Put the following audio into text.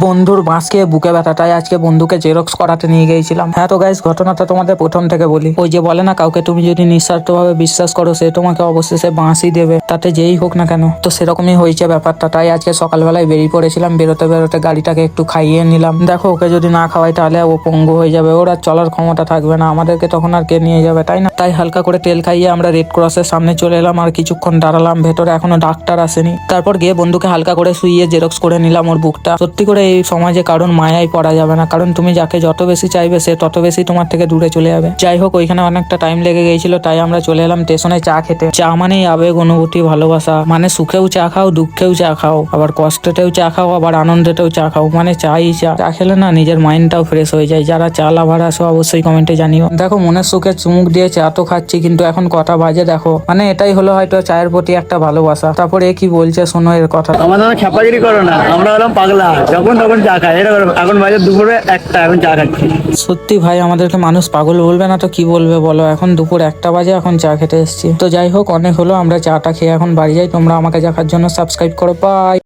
বন্ধুর বাঁশ খেয়ে বুকে ব্যথাটাই আজকে বন্ধুকে জেরক্স করাতে নিয়ে গিয়েছিলাম। হ্যাঁ তো গাইস, ঘটনাটা তোমাদের প্রথম থেকে বলি। ওই যে বলে না, কাউকে তুমি যদি নিঃস্বার্থভাবে বিশ্বাস করো সে তোমাকে অবশেষে বাঁশই দেবে, তাতে যেই হোক না কেন। তো সেরকমই হয়েছে ব্যাপারটা। তাই আজকে সকালবেলায় বেরিয়ে পড়েছিলাম। বেরোতে বেরোতে গাড়িটাকে একটু খাইয়ে নিলাম। দেখো, ওকে যদি না খাওয়াই তাহলে ও পঙ্গু হয়ে যাবে, ওর আর চলার ক্ষমতা থাকবে না, আমাদেরকে তখন আর কে নিয়ে যাবে, তাই না? তাই হালকা করে তেল খাইয়ে আমরা রেড ক্রসের সামনে চলে এলাম আর কিছুক্ষণ দাঁড়ালাম। ভেতরে এখনো ডাক্তার আসেনি। তারপর গিয়ে বন্ধুকে হালকা করে শুইয়ে জেরক্স করে নিলাম ওর বুকটা। সত্যি করে এই সমাজে কারণ মায়াই পড়া যাবে না, কারণ তুমি যাকে যত বেশি চাইবে সে তত বেশি তোমার থেকে দূরে চলে যাবে। যাই হোক, ওইখানে অনেকটা টাইম লেগে গিয়েছিল, তাই আমরা চলে এলাম স্টেশনে চা খেতে। চা মানেই আবেগ, অনুভূতি, ভালোবাসা। মানে সুখেও চা খাও, দুঃখেও চা খাও, আবার কষ্টেতেও চা খাও, আবার আনন্দেতেও চা খাও। মানে চাই চা। চা খেলে না নিজের মাইন্ডটাও ফ্রেশ হয়ে যায়। যারা চা লাভার আসো অবশ্যই কমেন্টে জানিও। দেখো, মনের সুখে চুমুক দিয়ে চা তো খাচ্ছি, কিন্তু এখন কটা বাজে দেখো। মানে এটাই হলো হয়তো চায়ের প্রতি একটা ভালোবাসা। তারপরে কি বলছে শোনো এর কথা। আমাদের খেপাগিরি করো না, আমরা হলাম পাগলা, যখন তখন চা খাই। এটা এখন বাজে দুপুরে একটা, এখন চা খাচ্ছি। সত্যি ভাই, আমাদেরকে মানুষ পাগল বলবে না তো কি বলবে বলো? এখন দুপুর 1টা বাজে, এখন চা খেতে এসেছি। তো যাই হোক, অনেক হলো, আমরা চাটা খেয়ে এখন বাড়ি যাই। তোমরা আমাকে দেখার জন্য সাবস্ক্রাইব করো। বাই।